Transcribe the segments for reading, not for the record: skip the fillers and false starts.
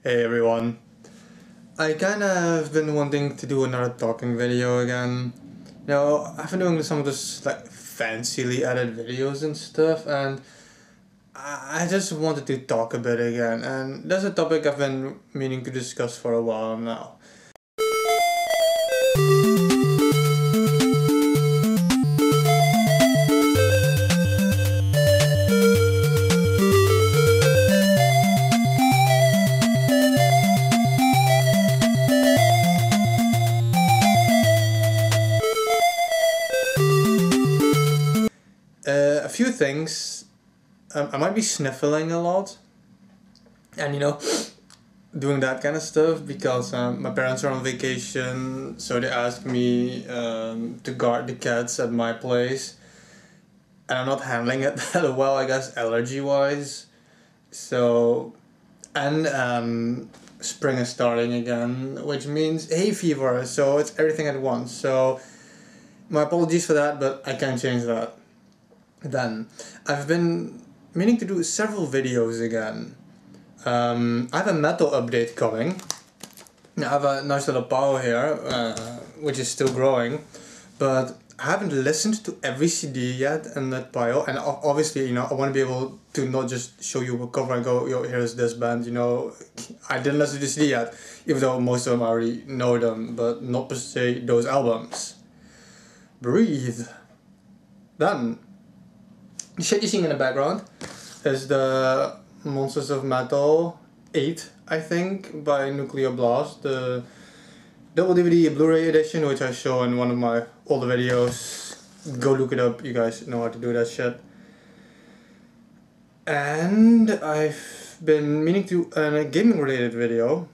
Hey everyone. I kinda have been wanting to do another talking video again. I've been doing some of this like fancily edited videos and stuff, and I just wanted to talk a bit again, and that's a topic I've been meaning to discuss for a while now. A few things. I might be sniffling a lot, and doing that kind of stuff because my parents are on vacation, so they asked me to guard the cats at my place, and I'm not handling it that well, I guess, allergy-wise. So, and spring is starting again, which means hay fever, so it's everything at once. So, my apologies for that, but I can't change that. Then, I've been meaning to do several videos again. I have a metal update coming. I have a nice little pile here, which is still growing, but I haven't listened to every CD yet in that pile, and obviously, I want to be able to not just show you a cover and go, yo, here's this band, I didn't listen to the CD yet, even though most of them I already know them, but not per se those albums. Breathe. Then, the shit you're seeing in the background is the Monsters of Metal 8, I think, by Nuclear Blast, the double DVD Blu-ray edition, which I show in one of my older videos. Go look it up, you guys know how to do that shit. And I've been meaning to do a gaming related video,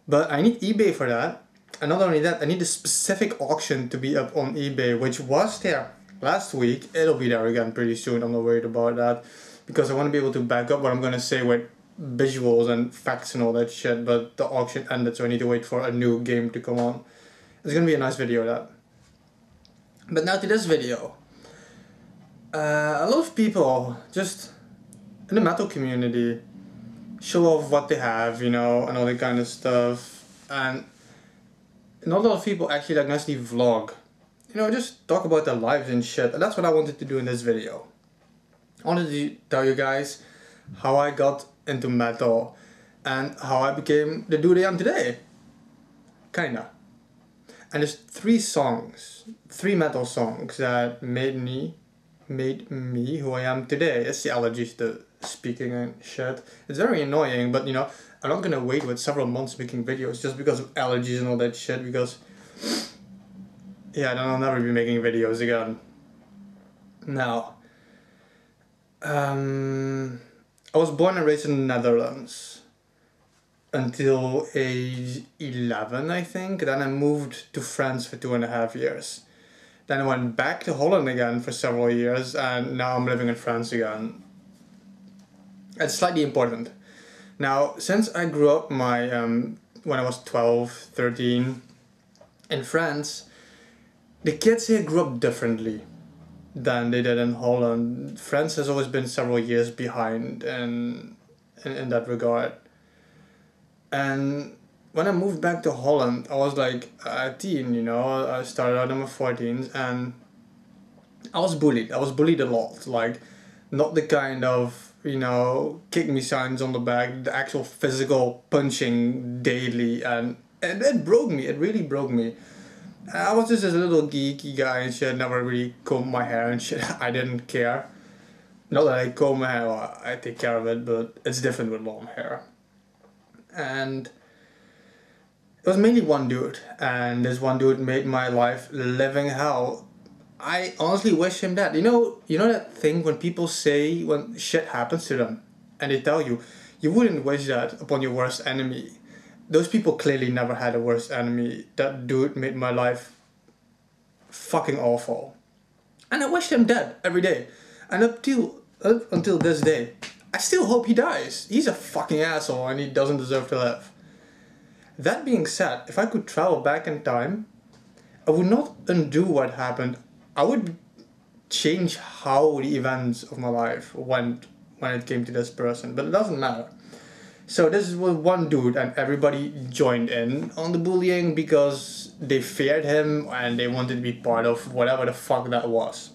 but I need eBay for that. And not only that, I need a specific auction to be up on eBay, which was there last week. It'll be there again pretty soon. I'm not worried about that, because I want to be able to back up what I'm gonna say with visuals and facts and all that shit, but the auction ended, so I need to wait for a new game to come on. It's gonna be a nice video, that. But now to this video. A lot of people, just in the metal community, show off what they have, and all that kind of stuff, and not a lot of people actually like nicely vlog. Just talk about their lives and shit, and that's what I wanted to do in this video. I wanted to tell you guys how I got into metal and how I became the dude I am today. Kinda. And there's three metal songs that made me who I am today. It's the allergies to speaking and shit. It's very annoying, but I'm not gonna wait with several months making videos just because of allergies and all that shit, because then I'll never be making videos again. Now, I was born and raised in the Netherlands until age 11, I think. Then I moved to France for 2.5 years. Then I went back to Holland again for several years, and now I'm living in France again. It's slightly important. Now, since I grew up when I was 12, 13 in France, the kids here grew up differently than they did in Holland. France has always been several years behind in that regard. And when I moved back to Holland, I was like a teen, I started out in my 14s, and I was bullied. I was bullied a lot, like not the kind of, kick me signs on the back, the actual physical punching daily, and it broke me, it really broke me. I was just this little geeky guy and shit, never really combed my hair and shit. I didn't care. Not that I comb my hair, well, I take care of it, but it's different with long hair. And it was mainly one dude, and this one dude made my life living hell. I honestly wish him dead. You know that thing when people say when shit happens to them, and they tell you, you wouldn't wish that upon your worst enemy. Those people clearly never had a worst enemy. That dude made my life fucking awful. And I wish him dead every day. And up until this day, I still hope he dies. He's a fucking asshole and he doesn't deserve to live. That being said, if I could travel back in time, I would not undo what happened. I would change how the events of my life went when it came to this person, but it doesn't matter. So this was one dude, and everybody joined in on the bullying because they feared him and they wanted to be part of whatever the fuck that was.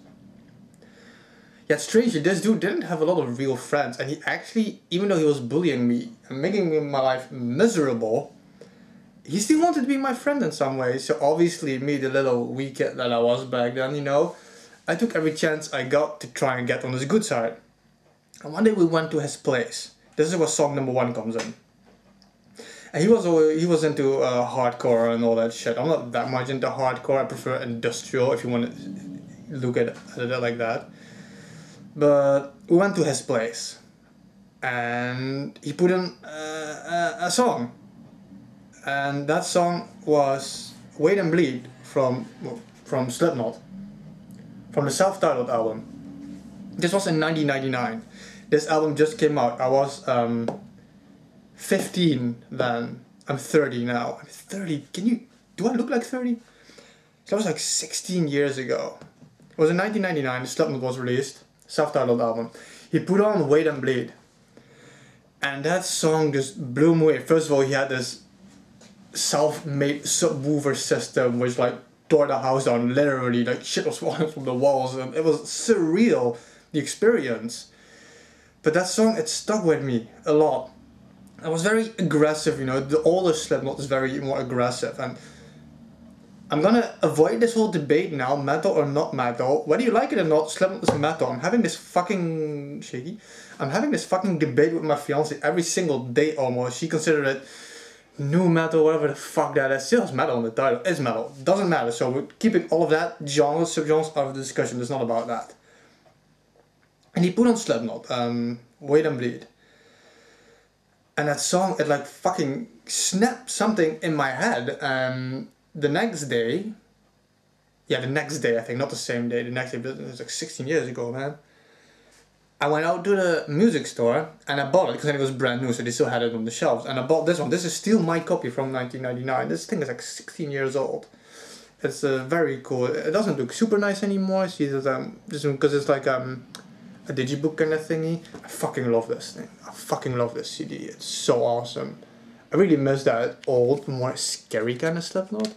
Yet strangely, this dude didn't have a lot of real friends, and he actually, even though he was bullying me and making my life miserable, he still wanted to be my friend in some way. So obviously me, the little wee kid that I was back then, you know, I took every chance I got to try and get on his good side. And one day we went to his place. This is where song number 1 comes in. And he was into hardcore and all that shit. I'm not that much into hardcore. I prefer industrial, if you want to look at it like that. But we went to his place, and he put in a song. And that song was Wait and Bleed from Slipknot, from the self-titled album. This was in 1999. This album just came out. I was 15 then. I'm 30 now. I'm 30. Do I look like 30? So that was like 16 years ago. It was in 1999. Slipknot was released. Self-titled album. He put on Wait and Bleed. And that song just blew me away. First of all, he had this self-made subwoofer system which like tore the house down, literally. Like shit was falling from the walls, and it was surreal, the experience. But that song, it stuck with me a lot. It was very aggressive, you know. The older Slipknot is very more aggressive, and I'm gonna avoid this whole debate now, metal or not metal. Whether you like it or not, Slipknot is metal. I'm having this fucking debate with my fiance every single day almost. She considered it new metal, whatever the fuck that is. Still has metal in the title. It's metal. Doesn't matter. So we're keeping all of that genres, subgenres out of the discussion. It's not about that. And he put on Slipknot, Wait and Bleed. And that song, it like fucking snapped something in my head. The next day, I think, not the same day, the next day, but it was like 16 years ago, man. I went out to the music store and I bought it because it was brand new, so they still had it on the shelves. And I bought this one. This is still my copy from 1999. This thing is like 16 years old. It's very cool. It doesn't look super nice anymore. See that just because it's like a digibook kind of thingy. I fucking love this thing. I fucking love this CD. It's so awesome. I really miss that old, more scary kind of Slipknot.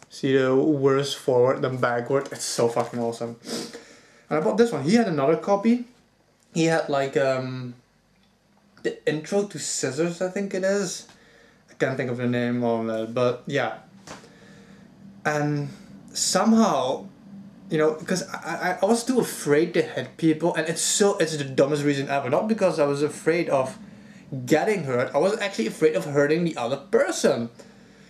See the worse forward than backward. It's so fucking awesome. And I bought this one. He had another copy. He had like the intro to Scissors, I think it is. I can't think of the name on it, but yeah. And somehow, you know, because I was too afraid to hit people, and it's the dumbest reason ever. Not because I was afraid of getting hurt, I was actually afraid of hurting the other person.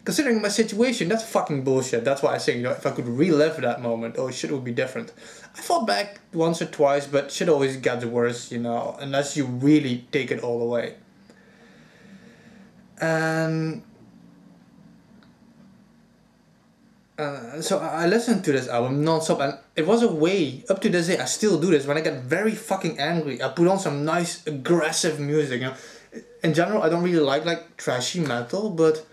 Considering my situation, that's fucking bullshit. That's why I say, you know, if I could relive that moment, oh shit, it would be different. I fought back once or twice, but shit always gets worse, you know, unless you really take it all away. And so I listened to this album non-stop, and it was a way, up to this day, I still do this. When I get very fucking angry, I put on some nice aggressive music, you know. In general, I don't really like trashy metal, but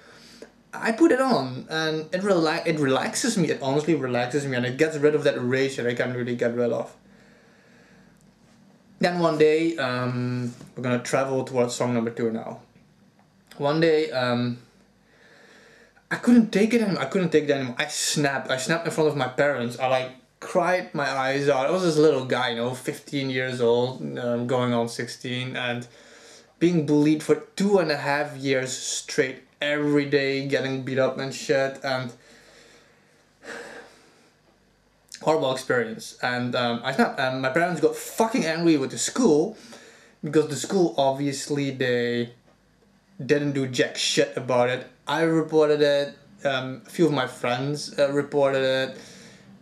I put it on, and it relaxes me. It honestly relaxes me, and it gets rid of that rage that I can't really get rid of. Then one day, we're gonna travel towards song number 2 now. One day, I couldn't take it anymore. I snapped in front of my parents. I like cried my eyes out. I was this little guy, you know, 15 years old, going on 16, and being bullied for 2.5 years straight, every day, getting beat up and shit, and horrible experience. And I snapped, and my parents got fucking angry with the school, because the school, obviously, they didn't do jack shit about it. I reported it, a few of my friends reported it.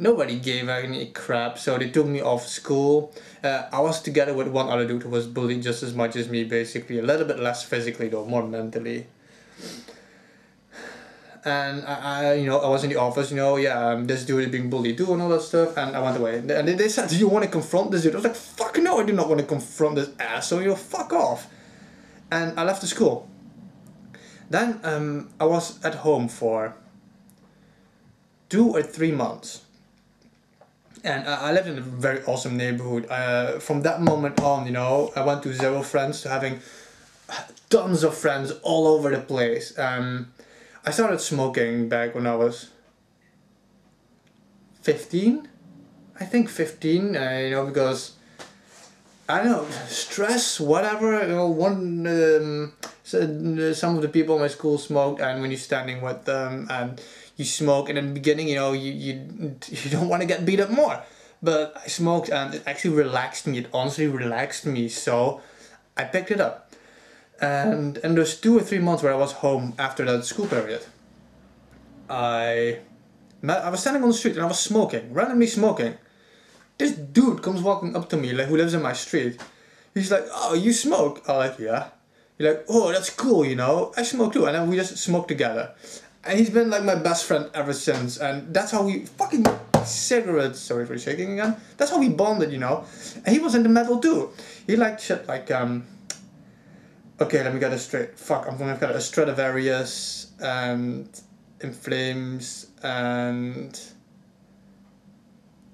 Nobody gave any crap, so they took me off school. I was together with one other dude who was bullied just as much as me, basically. A little bit less physically though, more mentally. And I you know, I was in the office, you know, this dude is being bullied too and all that stuff, and I went away. And they said, do you want to confront this dude? I was like, fuck no, I do not want to confront this asshole, you know, fuck off. And I left the school. Then I was at home for 2 or 3 months. And I lived in a very awesome neighborhood. From that moment on, you know, I went to 0 friends to having tons of friends all over the place. I started smoking back when I was 15, I think 15, you know, because I don't know, stress, whatever, you know, some of the people in my school smoked, and when you're standing with them and you smoke, and in the beginning, you know, you don't want to get beat up more. But I smoked and it actually relaxed me, it honestly relaxed me, so I picked it up. And there's 2 or 3 months where I was home after that school period. I was standing on the street and I was smoking, randomly smoking. This dude comes walking up to me, like, who lives in my street. He's like, "Oh, you smoke?" I'm like, "Yeah." He's like, "Oh, that's cool, you know, I smoke too." And then we just smoke together. And he's been like my best friend ever since. And that's how we fucking cigarettes, sorry for shaking again. That's how we bonded, you know. And he was into metal too. He liked shit like, okay, let me get this straight. Fuck, I'm gonna get a Stradivarius and In Flames and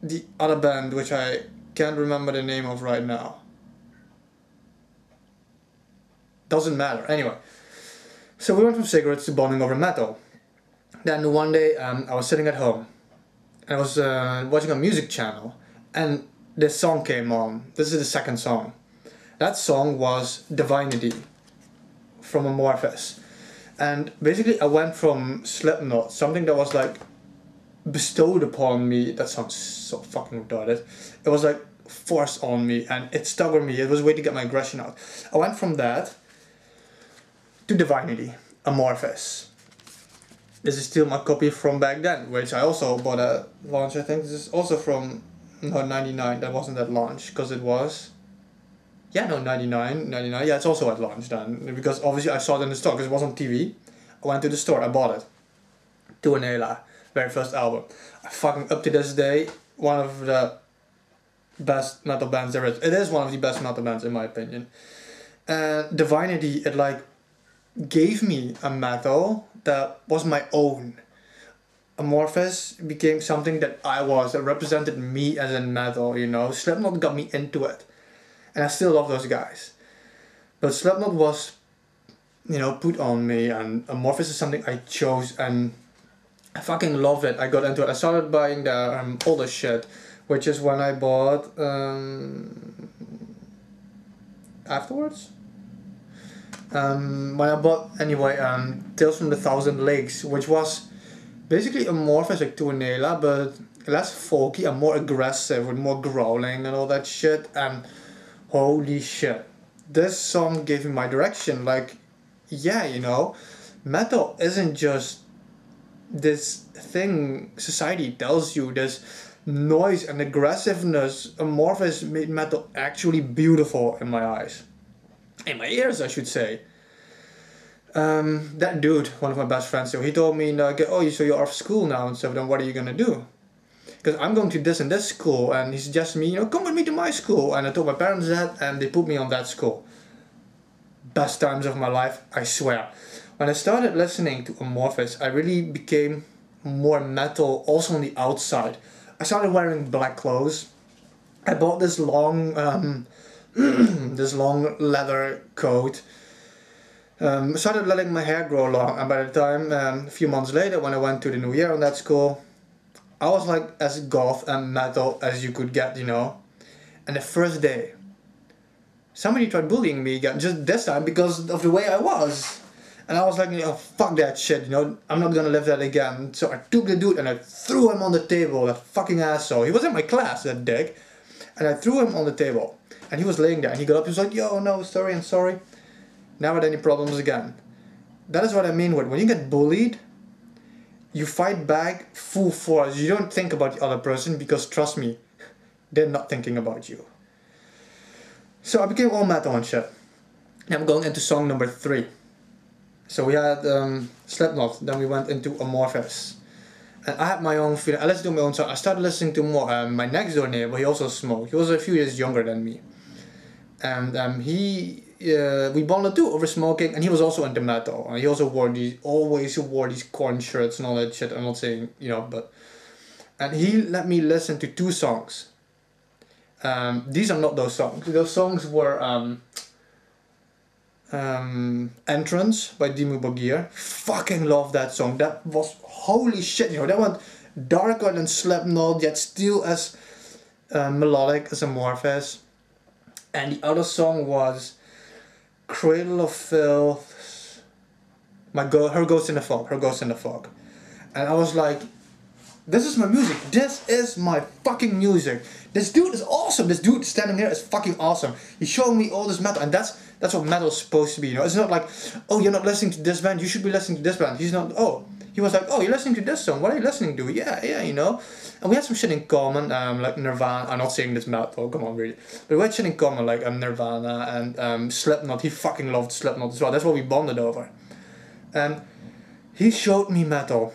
the other band, which I can't remember the name of right now. Doesn't matter. Anyway, so we went from cigarettes to bonding over metal. Then one day I was sitting at home and I was watching a music channel, and this song came on. This is the second song. That song was Divinity from Amorphis. And basically I went from Slipknot, something that was like bestowed upon me, that sounds so fucking retarded, it was like forced on me and it stuck with me, it was a way to get my aggression out. I went from that to Divinity, Amorphis. This is still my copy from back then, which I also bought at launch. I think this is also from, no, 99, that wasn't at launch, because it was, yeah, no, 99, yeah, it's also at launch then, because obviously I saw it in the store, because it was on TV. I went to the store, I bought it. Tuanela, very first album. I fucking, up to this day, one of the best metal bands there is. It is one of the best metal bands in my opinion. And Divinity, it like gave me a metal that was my own. Amorphis became something that I was, it represented me as in metal, you know. Slipknot got me into it. And I still love those guys. But Slipknot was, you know, put on me, and Amorphis is something I chose, and I fucking loved it. I got into it. I started buying the older shit, which is when I bought afterwards. When I bought anyway, Tales from the Thousand Lakes, which was basically Amorphis like Tuanela, but less folky and more aggressive with more growling and all that shit. And holy shit, this song gave me my direction. Like, yeah, you know, metal isn't just this thing society tells you, this noise and aggressiveness. Amorphis made metal actually beautiful in my eyes, in my ears I should say. That dude, one of my best friends, so he told me, like, "Oh, so you're off school now and stuff, then what are you gonna do?" Because I'm going to this and this school, and he suggested me, you know, "Come with me to my school." And I told my parents that, and they put me on that school. Best times of my life, I swear. When I started listening to Amorphis, I really became more metal, also on the outside. I started wearing black clothes. I bought this long, this long leather coat. I started letting my hair grow long, and by the time, a few months later, when I went to the New Year on that school, I was like as goth and metal as you could get, you know. And the first day, somebody tried bullying me again, just this time because of the way I was. And I was like, you know, fuck that shit, you know, I'm not gonna live that again. So I took the dude and I threw him on the table, that fucking asshole. He was in my class, that dick. And I threw him on the table. And he was laying there and he got up, he was like, "Yo, no, sorry, I'm sorry. Never had any problems again." That is what I mean with, when you get bullied, you fight back full force. You don't think about the other person, because trust me, they're not thinking about you. So I became all metal and shit. Now I'm going into song number 3. So we had Slipknot, then we went into Amorphis. And I had my own feeling, I listened to my own song. I started listening to more. My next door neighbor, he also smoked. He was a few years younger than me. And we bonded too over smoking, and he was also into metal. And he also always wore these corn shirts and all that shit. I'm not saying, you know, but and he let me listen to 2 songs. These are not those songs. Those songs were Entrance by Dimmu Borgir. Fucking love that song. That was holy shit, you know, that went darker than Slipknot, yet still as melodic as Amorphis. And the other song was Cradle of Filth, Her Ghost in the Fog, Her Ghost in the Fog. And I was like, this is my music, this is my fucking music. This dude is awesome, this dude standing here is fucking awesome. He's showing me all this metal, and that's what metal is supposed to be, you know. It's not like, oh, you're not listening to this band, you should be listening to this band. He was like, oh, you're listening to this song, what are you listening to? Yeah, you know. And we had some shit in common, like Nirvana. I'm not saying this metal, come on, really. But we had shit in common, like Nirvana and Slipknot. He fucking loved Slipknot as well. That's what we bonded over. And he showed me metal.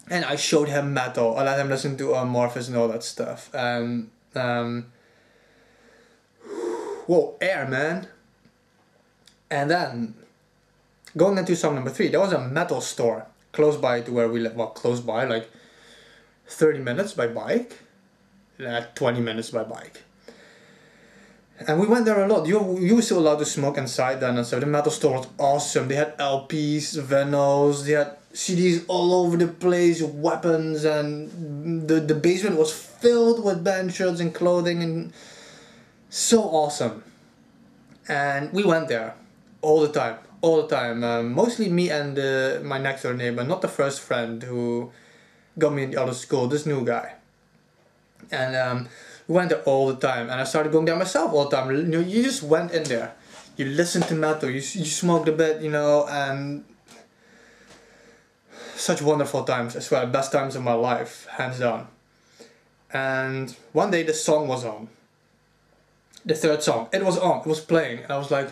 And I showed him metal. I let him listen to Amorphis and all that stuff. And, whoa, air, man. And then, going into song number 3, there was a metal store close by to where we live. Well, close by, like 30 minutes by bike, 20 minutes by bike. And we went there a lot. You were still allowed to smoke inside then, and so the metal store was awesome. They had LPs, vinyls, they had CDs all over the place, weapons, and the basement was filled with band shirts and clothing, and so awesome. And we went there all the time. Mostly me and my next door neighbor, not the first friend who got me in the other school, this new guy. And we went there all the time, and I started going there myself all the time. You know, you just went in there, you listened to metal, you smoked a bit, you know, and such wonderful times. I swear, best times of my life, hands down. And one day the song was on, the 3rd song. It was on, it was playing, and I was like,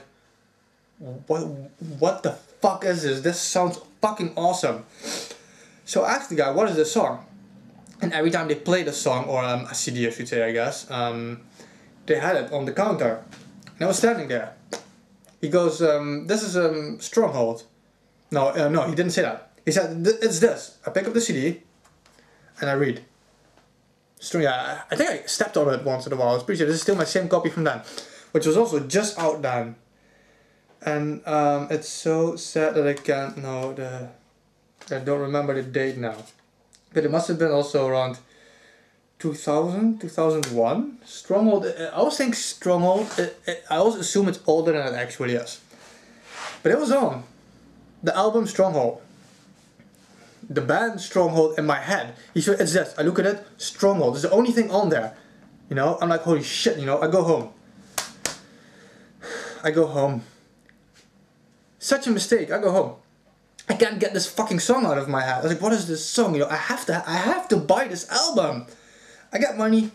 what the fuck is this? This sounds fucking awesome. So I asked the guy, what is this song? And every time they played a song, or a CD I should say, I guess, they had it on the counter. And I was standing there. He goes, this is Stronghold. No, he didn't say that. He said, it's this. I pick up the CD, and I read. Yeah, I think I stepped on it once in a while. I was pretty sure this is still my same copy from then, which was also just out then. And it's so sad that I can't know I don't remember the date now. But it must have been also around 2000, 2001. Stronghold, I always think Stronghold, I always assume it's older than it actually is. But it was on. The album Stronghold. The band Stronghold in my head. He said, it's this. I look at it, Stronghold. It's the only thing on there. You know, I'm like, holy shit, you know, I go home. Such a mistake, I go home. I can't get this fucking song out of my head. I was like, what is this song? You know, I have to buy this album. I get money.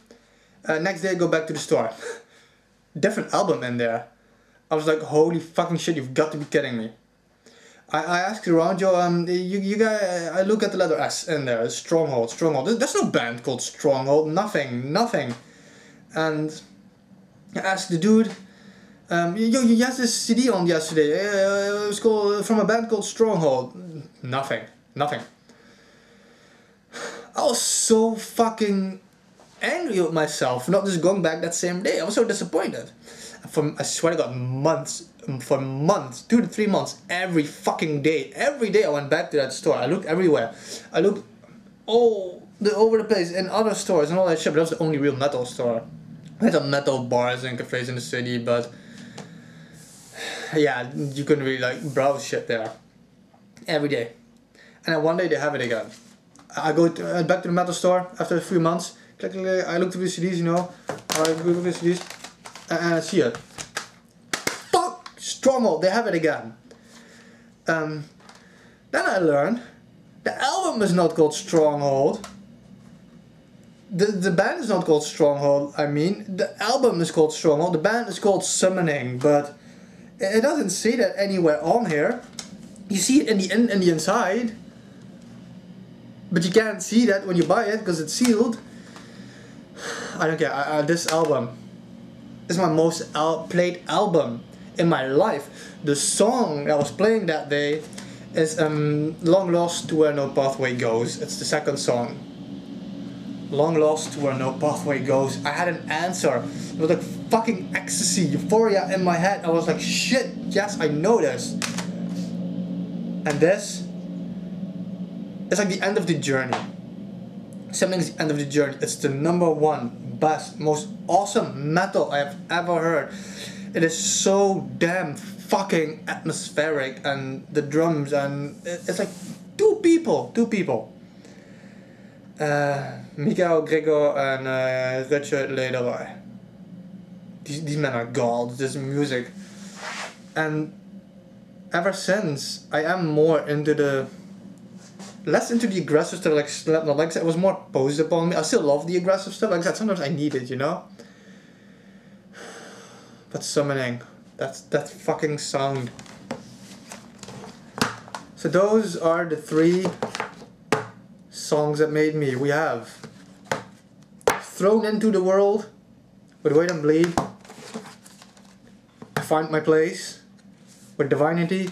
Next day I go back to the store. Different album in there. I was like, holy fucking shit, you've got to be kidding me. I asked around, you guys, I look at the letter S in there, Stronghold. There's no band called Stronghold, nothing. And I asked the dude, you had this CD on yesterday, it was called, from a band called Stronghold. Nothing. I was so fucking angry with myself for not just going back that same day. I was so disappointed. I swear to God, for months, 2 to 3 months, every fucking day, I went back to that store. I looked everywhere. I looked all over the place in other stores and all that shit, but that was the only real metal store. We had some metal bars and cafes in the city, but yeah, you couldn't really like browse shit there every day. And then one day they have it again. I go back to the metal store after a few months. I look through the CDs, you know. I go through the CDs and I see it. Fuck! Stronghold, they have it again. Then I learned the album is not called Stronghold. The band is not called Stronghold. I mean, the album is called Stronghold. The band is called Summoning, but it doesn't say that anywhere on here. You see it in the inside, but you can't see that when you buy it because it's sealed. I don't care. This album is my most played album in my life. The song that was playing that day is Long Lost to Where No Pathway Goes. It's the second song. long lost where no pathway goes. I had an answer. It was like fucking ecstasy, euphoria in my head. I was like, shit, yes, I know this. And this is like the end of the journey. Something's the end of the journey. It's the #1 best, most awesome metal I have ever heard. It is so damn fucking atmospheric, and the drums, and it's like two people. Mikael Gregor and Richard Lederer. These men are gods. This music, and ever since I am more into the less into the aggressive stuff like Slipknot. Like I said, it was more posed upon me. I still love the aggressive stuff. Like I said, sometimes I need it, you know. But summoning, that fucking sound. So those are the 3 songs that made me. We have Thrown Into the World with Wait and Bleed. I Find My Place with Divinity.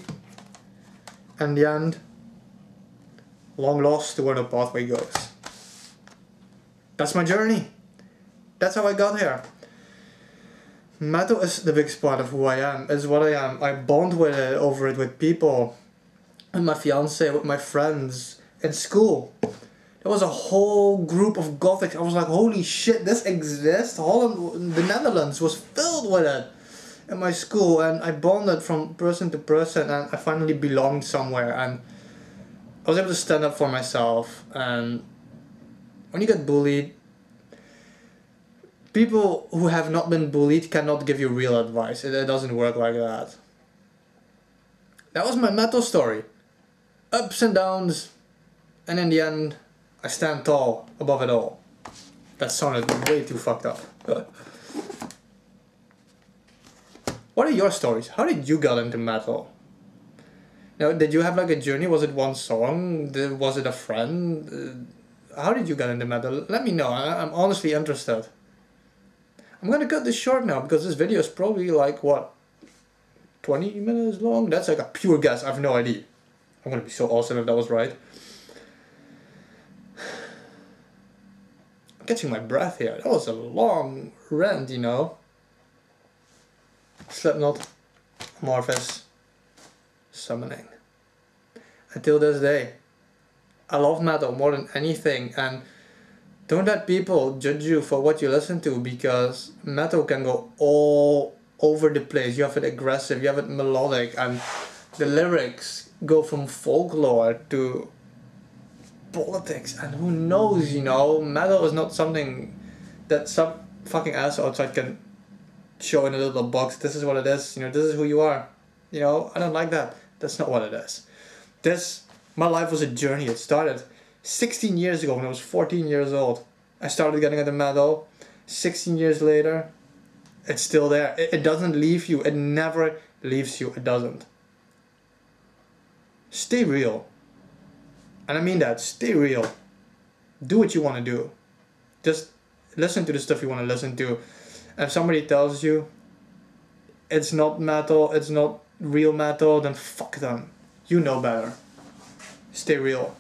And the end, Long Lost to Where the Pathway Goes. That's my journey. That's how I got here. Metal is the biggest part of who I am. It's what I am. I bond with it, over it, with people. With my fiance, with my friends. In school, there was a whole group of gothics. I was like, holy shit, this exists? Holland, the Netherlands was filled with it in my school. And I bonded from person to person, and I finally belonged somewhere. And I was able to stand up for myself. And when you get bullied, people who have not been bullied cannot give you real advice. It doesn't work like that. That was my metal story. Ups and downs, and in the end, I stand tall above it all. That sounded way too fucked up. What are your stories? How did you get into metal? Now, did you have like a journey? Was it one song? Was it a friend? How did you get into metal? Let me know. I'm honestly interested. I'm gonna cut this short now because this video is probably like, what, 20 minutes long? That's like a pure guess. I have no idea. I'm gonna be so awesome if that was right. I'm catching my breath here. That was a long rant, you know. Slipknot, Amorphis, Summoning. Until this day, I love metal more than anything, and don't let people judge you for what you listen to, because metal can go all over the place. You have it aggressive, you have it melodic, and the lyrics go from folklore to politics, and who knows, you know. Metal is not something that some fucking ass outside can show in a little box. This is what it is, you know, this is who you are. You know, I don't like that. That's not what it is. My life was a journey. It started 16 years ago when I was 14 years old. I started getting into metal. 16 years later, it's still there. It doesn't leave you. It never leaves you. It doesn't. Stay real. And I mean that. Stay real. Do what you want to do. Just listen to the stuff you want to listen to. And if somebody tells you it's not metal, it's not real metal, then fuck them. You know better. Stay real.